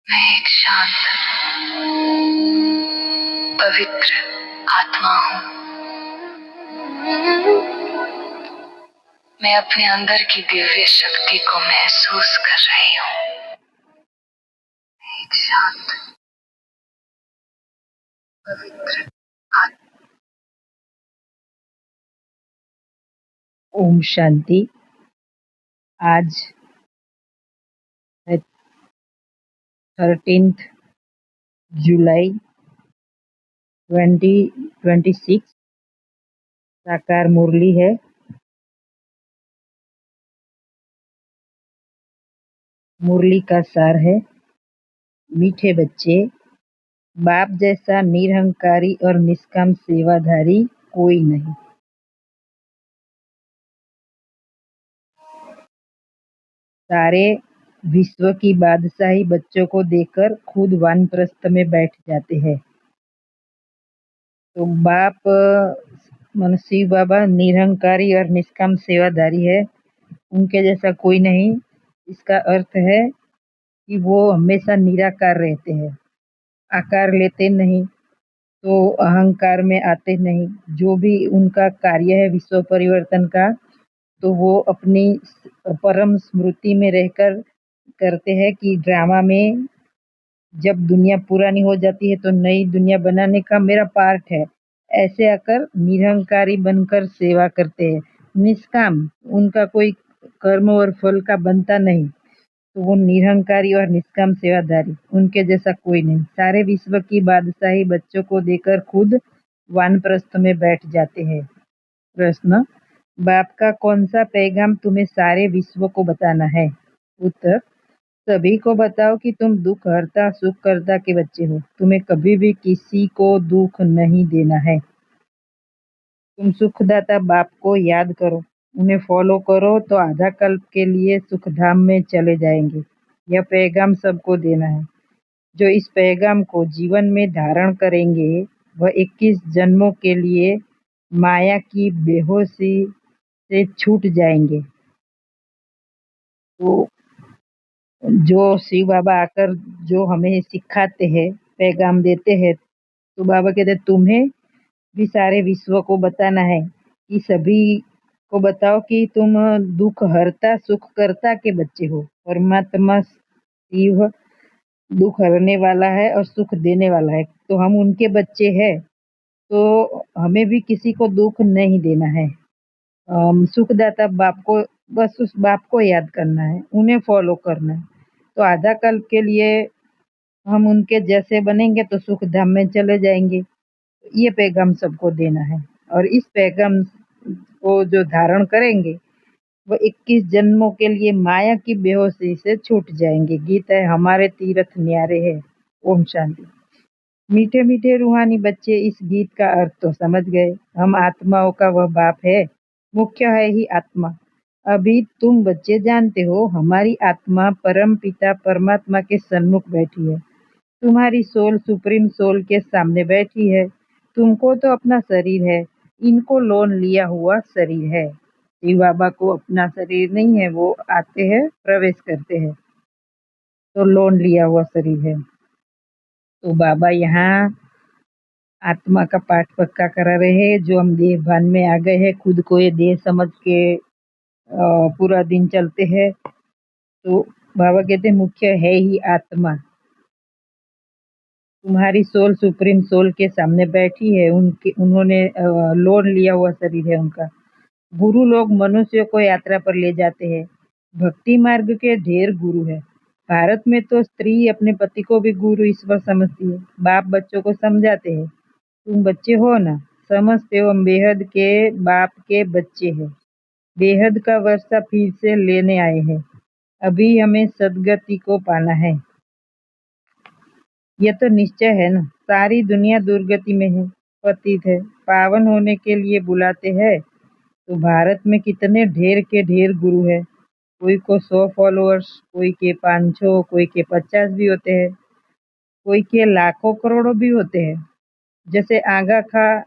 मैं एक शांत पवित्र आत्मा हूँ। मैं अपने अंदर की दिव्य शक्ति को महसूस कर रही हूँ। एक शांत पवित्र आत्मा। ओम शांति। आज है 13 जुलाई 2026। साकार मुरली है। मुरली का सार है, मीठे बच्चे, बाप जैसा निरहंकारी और निष्काम सेवाधारी कोई नहीं। सारे विश्व की बादशाही बच्चों को देकर खुद वानप्रस्थ में बैठ जाते हैं। तो बाप शिव बाबा निरहंकारी और निष्काम सेवाधारी है, उनके जैसा कोई नहीं। इसका अर्थ है कि वो हमेशा निराकार रहते हैं, आकार लेते नहीं, तो अहंकार में आते नहीं। जो भी उनका कार्य है विश्व परिवर्तन का, तो वो अपनी परम स्मृति में रहकर करते हैं कि ड्रामा में जब दुनिया पुरानी हो जाती है तो नई दुनिया बनाने का मेरा पार्ट है। ऐसे आकर निरहंकारी बनकर सेवा करते हैं, निष्काम, उनका कोई कर्म और फल का बनता नहीं। तो वो निरहंकारी और निष्काम सेवाधारी, उनके जैसा कोई नहीं। सारे विश्व की बादशाही बच्चों को देकर खुद वानप्रस्थ में बैठ जाते हैं। प्रश्न: बाप का कौन सा पैगाम तुम्हें सारे विश्व को बताना है? उत्तर: सभी को बताओ कि तुम दुख हरता सुख करता के बच्चे हो। तुम्हें कभी भी किसी को दुख नहीं देना है। तुम सुखदाता बाप को याद करो, उन्हें फॉलो करो तो आधा कल्प के लिए सुखधाम में चले जाएंगे। यह पैगाम सबको देना है। जो इस पैगाम को जीवन में धारण करेंगे वह 21 जन्मों के लिए माया की बेहोशी से छूट जाएंगे। तो जो शिव बाबा आकर जो हमें सिखाते हैं, पैगाम देते हैं, तो बाबा कहते हैं तुम्हें भी सारे विश्व को बताना है कि सभी को बताओ कि तुम दुख हरता सुख करता के बच्चे हो। परमात्मा शिव दुख हरने वाला है और सुख देने वाला है, तो हम उनके बच्चे हैं, तो हमें भी किसी को दुख नहीं देना है। सुखदाता बाप को, बस उस बाप को याद करना है, उन्हें फॉलो करना है। तो आधा कल्प के लिए हम उनके जैसे बनेंगे तो सुख धाम में चले जाएंगे। ये पैगाम सबको देना है, और इस पैगाम को जो धारण करेंगे वो 21 जन्मों के लिए माया की बेहोशी से छूट जाएंगे। गीत है हमारे तीर्थ न्यारे है। ओम शांति। मीठे मीठे रूहानी बच्चे इस गीत का अर्थ तो समझ गए। हम आत्माओं का वह बाप है, मुख्य है ही आत्मा। अभी तुम बच्चे जानते हो हमारी आत्मा परम पिता परमात्मा के सन्मुख बैठी है। तुम्हारी सोल सुप्रीम सोल के सामने बैठी है। तुमको तो अपना शरीर है, इनको लोन लिया हुआ शरीर है। शिव बाबा को अपना शरीर नहीं है, वो आते हैं प्रवेश करते हैं, तो लोन लिया हुआ शरीर है। तो बाबा यहाँ आत्मा का पाठ पक्का करा रहे हैं। जो हम देह भान में आ गए हैं, खुद को ये देह समझ के पूरा दिन चलते हैं, तो बाबा कहते मुख्य है ही आत्मा। तुम्हारी सोल सुप्रीम सोल के सामने बैठी है, उन्होंने लोन लिया हुआ शरीर है उनका। गुरु लोग मनुष्य को यात्रा पर ले जाते हैं। भक्ति मार्ग के ढेर गुरु है। भारत में तो स्त्री अपने पति को भी गुरु ईश्वर समझती है। बाप बच्चों को समझाते हैं, तुम बच्चे हो ना, समझते हो हम बेहद के बाप के बच्चे हैं। बेहद का वर्षा फिर से लेने आए हैं। अभी हमें सदगति को पाना है। यह तो निश्चय है ना। सारी दुनिया दुर्गति में है, पतित है। पावन होने के लिए बुलाते हैं। तो भारत में कितने ढेर के ढेर गुरु है। कोई को 100 फॉलोअर्स, कोई के 500, कोई के 50 भी होते हैं, कोई के लाखों करोड़ों भी होते हैं। जैसे आगा खा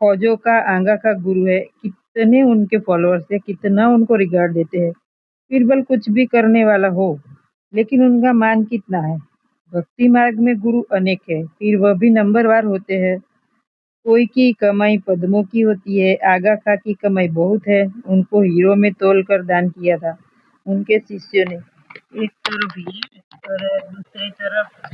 फौजों का आगा का गुरु है, कितने उनके फॉलोअर्स है, कितना उनको रिगार्ड देते हैं। बीरबल कुछ भी करने वाला हो, लेकिन उनका मान कितना है। भक्ति मार्ग में गुरु अनेक है, फिर वह भी नंबरवार होते हैं। कोई की कमाई पद्मों की होती है, आगा खां की कमाई बहुत है, उनको हीरो में तोल कर दान किया था उनके शिष्यों ने। एक तरफ ये और दूसरी तरफ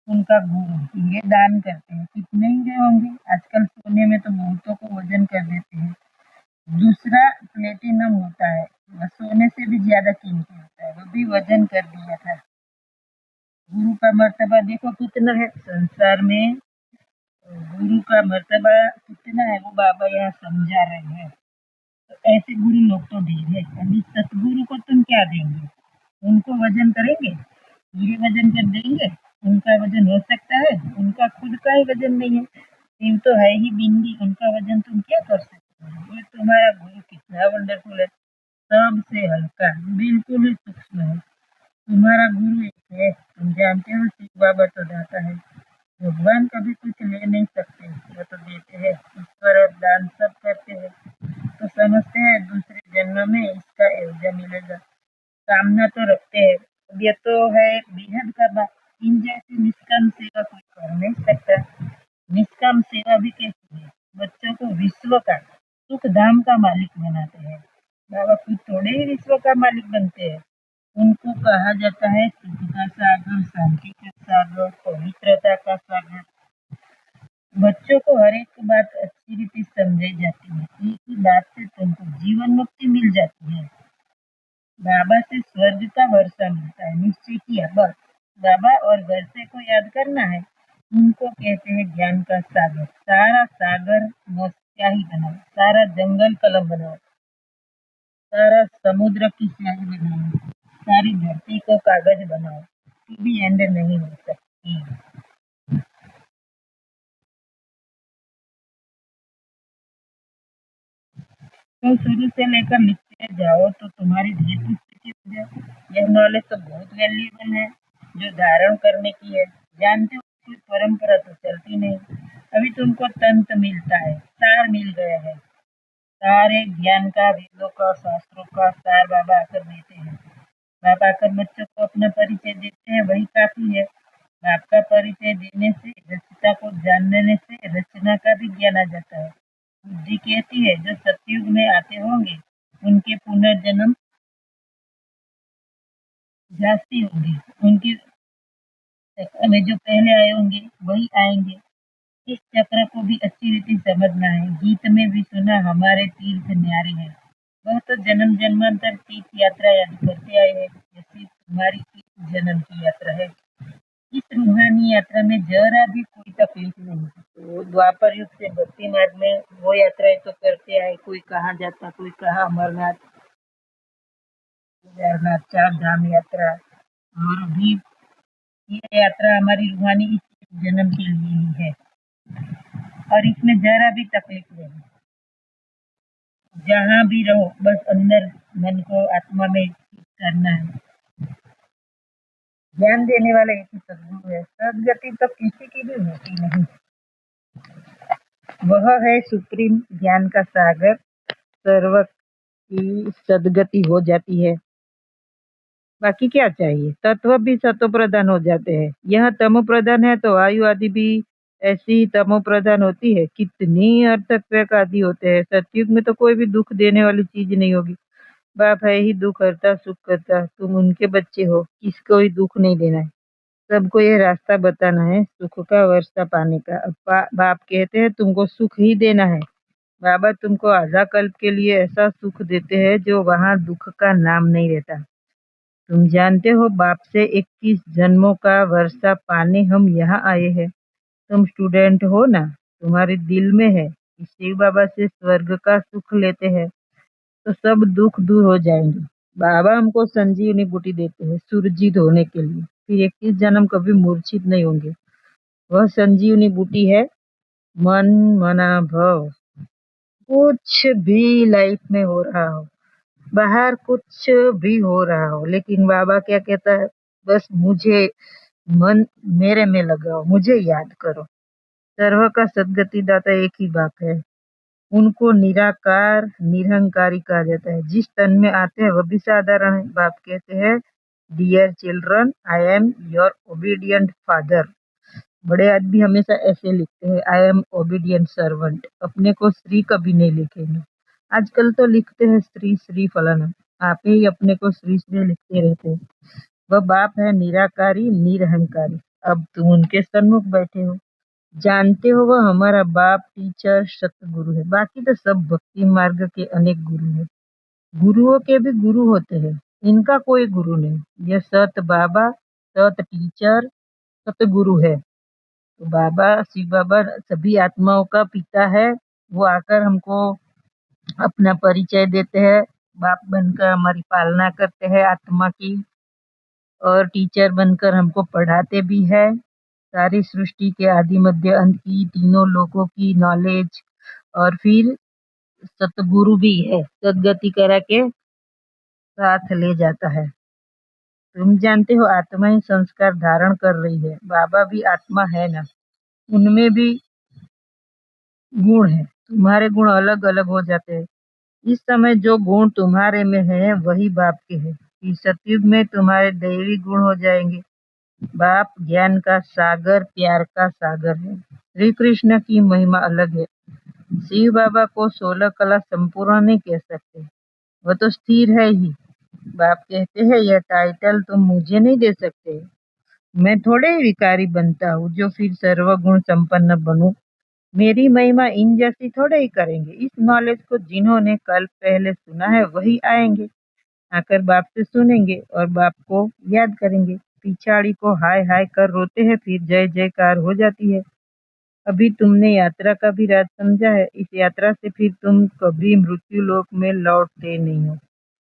उनका गुरु, ये दान करते हैं। कितने हीरे होंगे, आजकल सोने में तो बहुतों को वजन कर देते हैं। दूसरा प्लेटिनम होता है, वह सोने से भी ज्यादा कीमती होता है, वह भी वजन कर दिया था। गुरु का मर्तबा देखो कितना है संसार में, गुरु का मर्तबा कितना है वो बाबा यहाँ समझा रहे हैं। तो ऐसे गुरु लोग तो ढेर है, अभी सतगुरु को तुम क्या देंगे, उनको वजन करेंगे, हीरे वजन कर देंगे, उनका वजन हो सकता है, उनका खुद का ही वजन नहीं है, शिव तो है ही बिंदी, उनका वजन तुम क्या कर सकते हो। ये तुम्हारा गुरु कितना वंडरफुल है, सबसे हल्का, बिल्कुल ही सूक्ष्म है। तुम्हारा गुरु एक है, तुम जानते हो शिव बाबा तो दाता है, भगवान कभी कुछ ले नहीं सकते, वो तो देते हैं, ईश्वर और दान सब करते हैं। तो समझते हैं दूसरे जन्म में इसका एवजा मिलेगा, कामना तो रखते हैं। अब ये तो है बेहद का बात, इन जैसी निष्काम सेवा कोई कर नहीं सकता। निष्काम सेवा भी कैसी है, बच्चों को विश्व का सुख धाम का मालिक बनाते हैं। बाबा खुद थोड़े ही विश्व का मालिक बनते हैं, उनको कहा जाता है सुख का सागर, शांति का सागर, पवित्रता का सागर। बच्चों को हर एक बात अच्छी रीति समझाई जाती है, एक ही बात से तुमको जीवन मुक्ति मिल जाती है। बाबा से स्वर्ग का वर्षा मिलता है, निश्चय किया बस। बाबा और वर्षे को याद करना है, उनको कहते हैं ज्ञान का सागर। सारा सागर मस्त स्याही बनाओ, सारा जंगल कलम बनाओ, सारा समुद्र की स्याही बनाओ, सारी धरती को कागज बनाओ, तो भी एंड नहीं हो सकती। तो शुरू से लेकर लिखते जाओ तो तुम्हारी धीरे पुस्तकें हो जाए। यह नॉलेज तो बहुत वैल्यूएबल है, जो धारण करने की है। जानते हो कोई परंपरा तो चलती नहीं, अभी तुमको तंत्र मिलता है, सार मिल गया है। सारे ज्ञान का, वेदों का, शास्त्रों का सार बाबा आकर देते हैं। बाप आकर बच्चों को अपना परिचय देते हैं, वही काफी है। बाप का परिचय देने से, रचयिता को जानने से रचना का भी ज्ञान आ जाता है। बुद्धि कहती है जो सतयुग में आते होंगे उनके पुनर्जन्म जास्ती होगी, उनके में जो पहले आए होंगे वही आएंगे। इस चक्र को भी अच्छी रीति समझना है। गीत में भी सुना हमारे तीर्थ न्यारे हैं, वह तो जन्म जन्मांतर तीर्थ यात्रा याद करते आए हैं, जैसी तुम्हारी तीर्थ जन्म की यात्रा है। इस रूहानी यात्रा में जरा भी कोई तकलीफ नहीं है। तो द्वापर युग से भक्ति मार्ग में वो यात्राएं तो करते आए, कोई कहाँ जाता, कोई कहाँ अमरनाथ, केदारनाथ, चार धाम यात्रा, और भी ये यात्रा हमारी रूहानी इस जन्म के लिए ही है, और इसमें जरा भी तकलीफ नहीं। जहाँ भी रहो बस अंदर मन को आत्मा में स्थित करना है। ज्ञान देने वाला एक ही सदगुरु है, सदगति तो किसी की भी होती नहीं, वह है सुप्रीम ज्ञान का सागर। सर्व की सदगति हो जाती है, बाकी क्या चाहिए। तत्व भी सतो प्रधान हो जाते हैं। यह तमो प्रधान है तो आयु आदि भी ऐसी तमो प्रधान होती है। कितनी अर्थक आदि होते हैं। सतयुग में तो कोई भी दुख देने वाली चीज नहीं होगी। बाप है ही दुख करता, सुख करता, तुम उनके बच्चे हो, किसको ही दुख नहीं देना है। सबको ये रास्ता बताना है सुख का वर्षा पाने का। अब बाप कहते हैं तुमको सुख ही देना है। बाबा तुमको आधा कल्प के लिए ऐसा सुख देते हैं जो वहाँ दुख का नाम नहीं रहता। तुम जानते हो बाप से 21 जन्मों का वर्षा पाने हम यहाँ आए हैं। तुम स्टूडेंट हो ना, तुम्हारे दिल में है कि शिव बाबा से स्वर्ग का सुख लेते हैं तो सब दुख दूर हो जाएंगे। बाबा हमको संजीवनी बूटी देते हैं सुरजीत होने के लिए, फिर 21 जन्म कभी मूर्छित नहीं होंगे। वह संजीवनी बूटी है मन मना भव। कुछ भी लाइफ में हो रहा हो, बाहर कुछ भी हो रहा हो, लेकिन बाबा क्या कहता है, बस मुझे मन मेरे में लगाओ, मुझे याद करो। सर्व का सदगति दाता एक ही बाप है। उनको निराकार निरहंकारी कहा जाता है। जिस तन में आते हैं वह भी साधारण है। बाप कहते हैं, dear children, I am your obedient father. बड़े आदमी हमेशा ऐसे लिखते हैं, आई एम ओबीडियंट सर्वेंट। अपने को श्री कभी नहीं लिखेंगे। आजकल तो लिखते हैं श्री श्री फलाना, आप ही अपने को श्री श्री लिखते रहते हैं। वह बाप है निराकारी निरहंकारी। अब तुम उनके सन्मुख बैठे हो, जानते हो वह हमारा बाप, टीचर, सतगुरु है। बाकी तो सब भक्ति मार्ग के अनेक गुरु हैं। गुरुओं के भी गुरु होते हैं, इनका कोई गुरु नहीं। यह सत बाबा, सत टीचर, सतगुरु है। तो बाबा, शिव बाबा सभी आत्माओं का पिता है। वो आकर हमको अपना परिचय देते हैं, बाप बनकर हमारी पालना करते हैं आत्मा की, और टीचर बनकर हमको पढ़ाते भी है। सारी सृष्टि के आदि मध्य अंत की, तीनों लोगों की नॉलेज, और फिर सतगुरु भी है, सदगति करा के साथ ले जाता है। तुम जानते हो आत्मा ही संस्कार धारण कर रही है। बाबा भी आत्मा है ना, उनमें भी गुण है। तुम्हारे गुण अलग अलग हो जाते हैं। इस समय जो गुण तुम्हारे में है वही बाप के है। इस सतयुग में तुम्हारे दैवी गुण हो जाएंगे। बाप ज्ञान का सागर, प्यार का सागर है। श्री कृष्ण की महिमा अलग है। शिव बाबा को 16 कला संपूर्ण नहीं कह सकते, वह तो स्थिर है ही। बाप कहते हैं, यह टाइटल तुम मुझे नहीं दे सकते। मैं थोड़े ही विकारी बनता हूँ जो फिर सर्वगुण संपन्न बनूं। मेरी महिमा इन जैसी थोड़े ही करेंगे। इस नॉलेज को जिन्होंने कल पहले सुना है वही आएंगे, आकर बाप से सुनेंगे और बाप को याद करेंगे। पिछाड़ी को हाय हाय कर रोते हैं, फिर जय जयकार हो जाती है। अभी तुमने यात्रा का भी राज समझा है। इस यात्रा से फिर तुम कभी मृत्यु लोक में लौटते नहीं हो।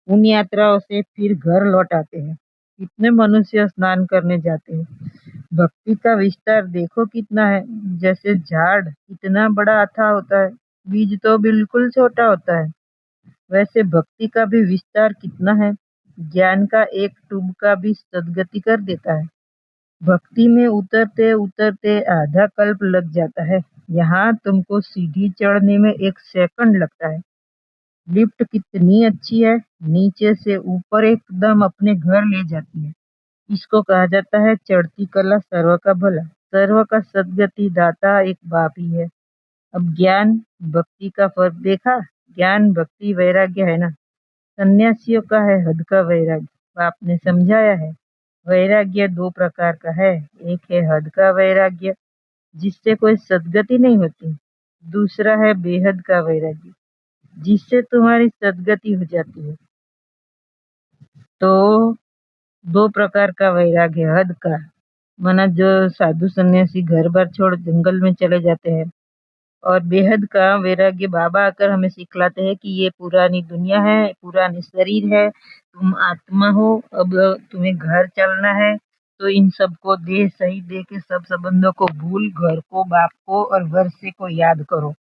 उन यात्राओं से फिर घर लौट आते हैं। कितने मनुष्य स्नान करने जाते हैं। भक्ति का विस्तार देखो कितना है। जैसे झाड़ इतना बड़ा अथाह होता है, बीज तो बिल्कुल छोटा होता है, वैसे भक्ति का भी विस्तार कितना है। ज्ञान का एक टुबका भी सदगति कर देता है। भक्ति में उतरते उतरते आधा कल्प लग जाता है। यहाँ तुमको सीढ़ी चढ़ने में 1 सेकंड लगता है। लिफ्ट कितनी अच्छी है, नीचे से ऊपर एकदम अपने घर ले जाती है। इसको कहा जाता है चढ़ती कला सर्व का भला। सर्व का सदगति दाता एक बाप ही है। अब ज्ञान भक्ति का फर्क देखा। ज्ञान भक्ति वैराग्य है ना, सन्यासियों का है हद का वैराग्य। बाप ने समझाया है, वैराग्य 2 प्रकार का है। एक है हद का वैराग्य, जिससे कोई सदगति नहीं होती। दूसरा है बेहद का वैराग्य, जिससे तुम्हारी सदगति हो जाती है। तो 2 प्रकार का वैराग्य। हद का माना जो साधु सन्यासी घर बार छोड़ जंगल में चले जाते हैं, और बेहद का वैराग्य बाबा आकर हमें सिखलाते हैं कि ये पुरानी दुनिया है, पुरानी शरीर है, तुम आत्मा हो, अब तुम्हें घर चलना है। तो इन सबको दे सही दे के सब संबंधों को भूल, घर को, बाप को और वर्षे को याद करो।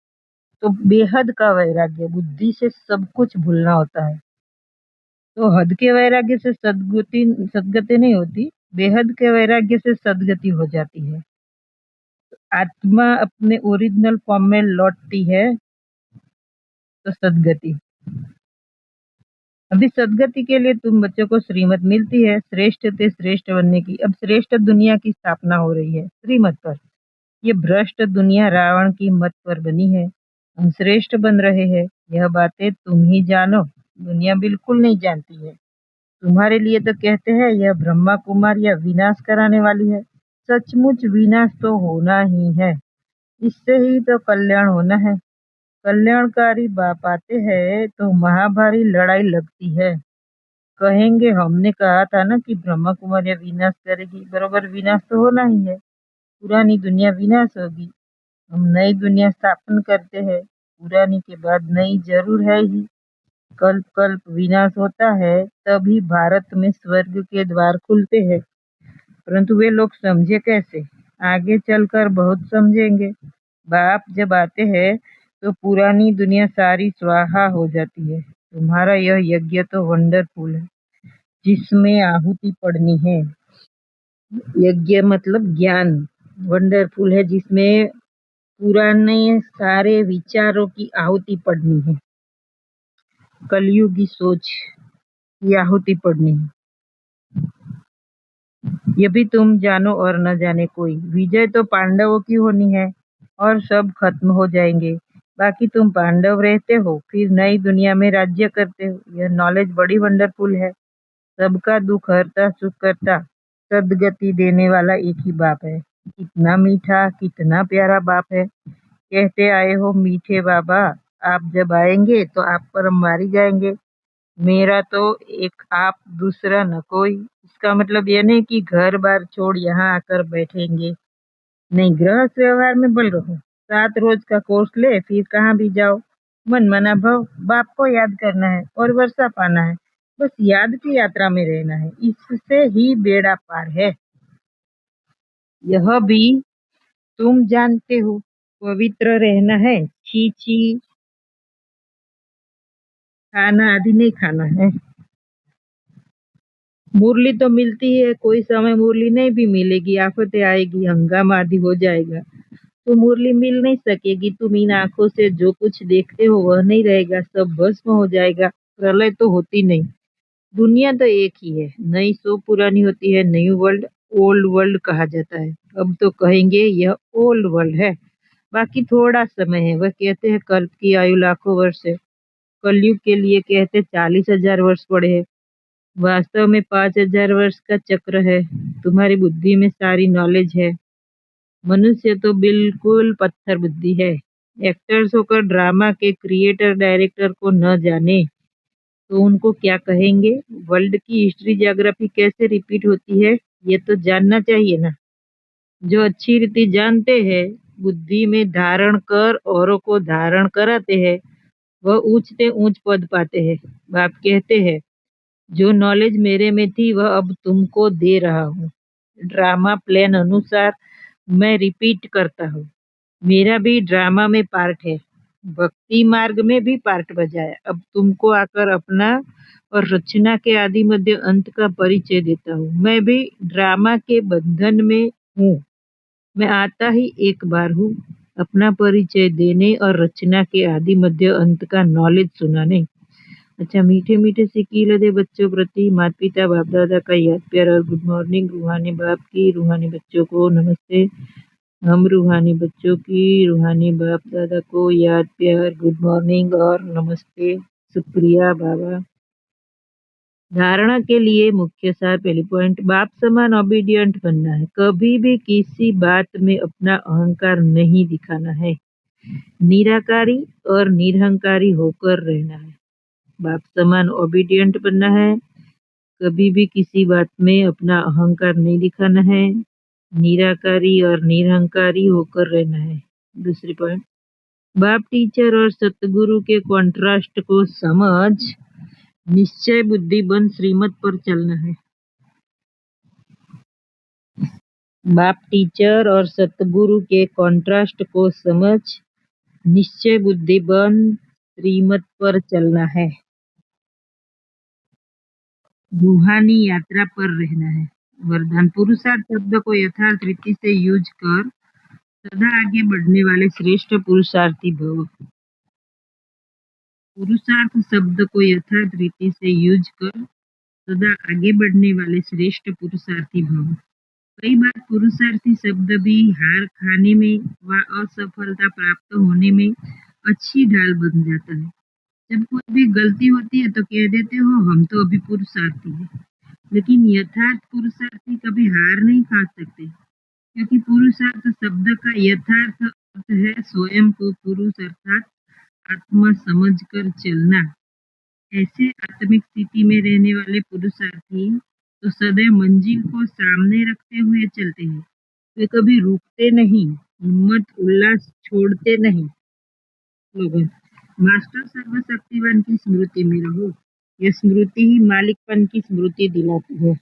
तो बेहद का वैराग्य, बुद्धि से सब कुछ भूलना होता है। तो हद के वैराग्य से सदगति नहीं होती, बेहद के वैराग्य से सदगति हो जाती है। आत्मा अपने ओरिजिनल फॉर्म में लौटती है तो सदगति। अभी सदगति के लिए तुम बच्चों को श्रीमत मिलती है, श्रेष्ठ से श्रेष्ठ बनने की। अब श्रेष्ठ दुनिया की स्थापना हो रही है श्रीमत पर। ये भ्रष्ट दुनिया रावण की मत पर बनी है। हम श्रेष्ठ बन रहे हैं, यह बातें तुम ही जानो, दुनिया बिल्कुल नहीं जानती है। तुम्हारे लिए तो कहते हैं यह ब्रह्मा कुमार या विनाश कराने वाली है। सचमुच विनाश तो होना ही है, इससे ही तो कल्याण होना है। कल्याणकारी बाप आते हैं तो महाभारी लड़ाई लगती है। कहेंगे हमने कहा था ना कि ब्रह्मा कुमारियां विनाश करेगी, बरोबर विनाश तो होना ही है। पुरानी दुनिया विनाश होगी, हम नई दुनिया स्थापन करते हैं। पुरानी के बाद नई जरूर है ही। कल्प कल्प विनाश होता है, तभी भारत में स्वर्ग के द्वार खुलते हैं। परंतु वे लोग समझे कैसे? आगे चलकर बहुत समझेंगे। बाप जब आते हैं तो पुरानी दुनिया सारी स्वाहा हो जाती है। तुम्हारा यह यज्ञ तो वंडरफुल है, जिसमें आहुति पड़नी है। यज्ञ मतलब ज्ञान, वंडरफुल है जिसमें पुराने सारे विचारों की आहुति पड़नी है, कलयुगी सोच की आहुति पड़नी है। ये भी तुम जानो और न जाने कोई, विजय तो पांडवों की होनी है और सब खत्म हो जाएंगे, बाकी तुम पांडव रहते हो, फिर नई दुनिया में राज्य करते हो। यह नॉलेज बड़ी वंडरफुल है। सबका दुख हरता, सुख करता, सदगति देने वाला एक ही बाप है। कितना मीठा, कितना प्यारा बाप है। कहते आए हो मीठे बाबा, आप जब आएंगे तो आप पर हम मारी जाएंगे। मेरा तो एक आप, दूसरा न कोई। इसका मतलब यह नहीं कि घर बार छोड़ यहाँ आकर बैठेंगे, नहीं, गृहस्थ व्यवहार में बल रहो। 7 रोज का कोर्स ले, फिर कहाँ भी जाओ, मन मना भव, बाप को याद करना है और वर्षा पाना है। बस याद की यात्रा में रहना है, इससे ही बेड़ा पार है। यह भी तुम जानते हो, पवित्र रहना है, छी छी खाना आदि नहीं खाना है। मुरली तो मिलती है, कोई समय मुरली नहीं भी मिलेगी, आफतें आएगी, हंगामा आदि हो जाएगा तो मुरली मिल नहीं सकेगी। तुम इन आंखों से जो कुछ देखते हो वह नहीं रहेगा, सब भस्म हो जाएगा। प्रलय तो होती नहीं, दुनिया तो एक ही है, नई सो पुरानी होती है। न्यू वर्ल्ड, ओल्ड वर्ल्ड कहा जाता है। अब तो कहेंगे यह ओल्ड वर्ल्ड है, बाकी थोड़ा समय है। वह कहते हैं कल्प की आयु लाखों वर्ष है, कलयुग के लिए कहते 40,000 वर्ष पड़े हैं, वास्तव में 5,000 वर्ष का चक्र है। तुम्हारी बुद्धि में सारी नॉलेज है, मनुष्य तो बिल्कुल पत्थर बुद्धि है। एक्टर्स होकर ड्रामा के क्रिएटर डायरेक्टर को न जाने तो उनको क्या कहेंगे? वर्ल्ड की हिस्ट्री ज्योग्राफी कैसे रिपीट होती है ये तो जानना चाहिए ना। जो अच्छी रीति जानते हैं, बुद्धि में धारण कर औरों को धारण कराते हैं, वह ऊंचते ऊंच पद पाते हैं। बाप कहते हैं जो नॉलेज मेरे में थी वह अब तुमको दे रहा हूँ। ड्रामा प्लान अनुसार मैं रिपीट करता हूँ। मेरा भी ड्रामा में पार्ट है, भक्ति मार्ग में भी पार्ट बजाया। अब तुमको आकर अपना और रचना के आदि मध्य अंत का परिचय देता हूँ। मैं भी ड्रामा के बंधन में हूँ, मैं आता ही एक बार हूँ, अपना परिचय देने और रचना के आदि मध्य अंत का नॉलेज सुनाने। अच्छा, मीठे मीठे से कील दे बच्चों प्रति माता पिता बाप दादा का याद प्यार और गुड मॉर्निंग। रूहानी बाप की रूहानी बच्चों को नमस्ते। हम रूहानी बच्चों की रूहानी बाप दादा को याद प्यार गुड मॉर्निंग और नमस्ते, शुक्रिया बाबा। धारणा के लिए मुख्य सार, पहली पॉइंट, बाप समान ओबीडियंट बनना है। कभी भी किसी बात में अपना अहंकार नहीं दिखाना है, निराकारी और निरहंकारी होकर रहना है। बाप समान ओबीडियंट बनना है, कभी भी किसी बात में अपना अहंकार नहीं दिखाना है, निराकारी और निरहंकारी होकर रहना है। दूसरी पॉइंट, बाप टीचर और सतगुरु के कॉन्ट्रास्ट को समझ निश्चय बुद्धि बन श्रीमत पर चलना है। बाप टीचर और सतगुरु के कॉन्ट्रास्ट को समझ निश्चय बुद्धि बन श्रीमत पर चलना है। रूहानी यात्रा पर रहना है। वरदान, पुरुषार्थ शब्द को यथार्थ रीति से यूज कर सदा आगे बढ़ने वाले श्रेष्ठ पुरुषार्थी भव। पुरुषार्थ शब्द को यथार्थ रीति से यूज कर सदा आगे बढ़ने वाले श्रेष्ठ पुरुषार्थी भव। कई बार पुरुषार्थी शब्द भी हार खाने में व असफलता प्राप्त होने में अच्छी ढाल बन जाता है। जब कोई भी गलती होती है तो कह देते हो हम तो अभी पुरुषार्थी है, लेकिन यथार्थ पुरुषार्थी कभी हार नहीं खा सकते, क्योंकि पुरुषार्थ शब्द का यथार्थ अर्थ है स्वयं को पुरुष अर्थात आत्मा समझकर चलना। ऐसे आत्मिक स्थिति में रहने वाले पुरुषार्थी तो सदैव मंजिल को सामने रखते हुए चलते हैं, वे कभी रुकते नहीं, हिम्मत उल्लास छोड़ते नहीं। स्लोगन, मास्टर सर्वशक्तिवान की स्मृति में रहो। यह स्मृति ही मालिकपन की स्मृति दिलाती है।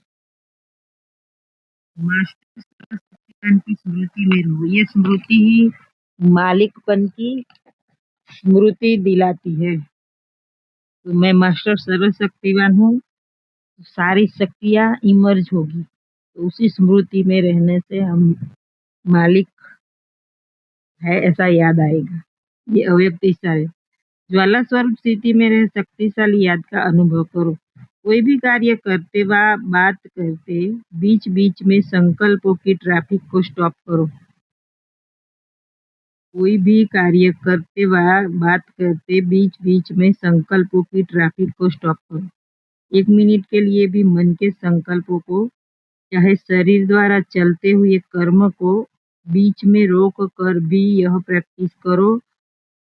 मास्टर सर्वशक्तिवान की स्मृति में रहो, यह स्मृति ही मालिकपन की स्मृति दिलाती है। तो मैं मास्टर सर्वशक्तिवान हूँ, तो सारी शक्तियाँ इमर्ज होगी, तो उसी स्मृति में रहने से हम मालिक है ऐसा याद आएगा। ये अव्यक्त इशारे। ज्वाला स्वरूप स्थिति में रह शक्तिशाली याद का अनुभव करो। कोई भी कार्य करते व बात करते बीच बीच में संकल्पों की ट्रैफिक को स्टॉप करो। कोई भी कार्य करते व बात करते बीच बीच में संकल्पों की ट्रैफिक को स्टॉप करो। 1 मिनट के लिए भी मन के संकल्पों को, चाहे शरीर द्वारा चलते हुए कर्म को, बीच में रोक कर भी यह प्रैक्टिस करो,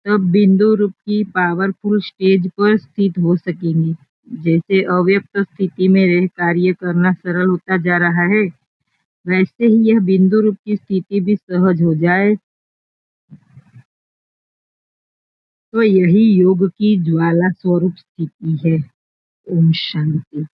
तब बिंदु रूप की पावरफुल स्टेज पर स्थित हो सकेंगे। जैसे अव्यक्त स्थिति में रह कार्य करना सरल होता जा रहा है, वैसे ही यह बिंदु रूप की स्थिति भी सहज हो जाए, तो यही योग की ज्वाला स्वरूप स्थिति है। ओम शांति।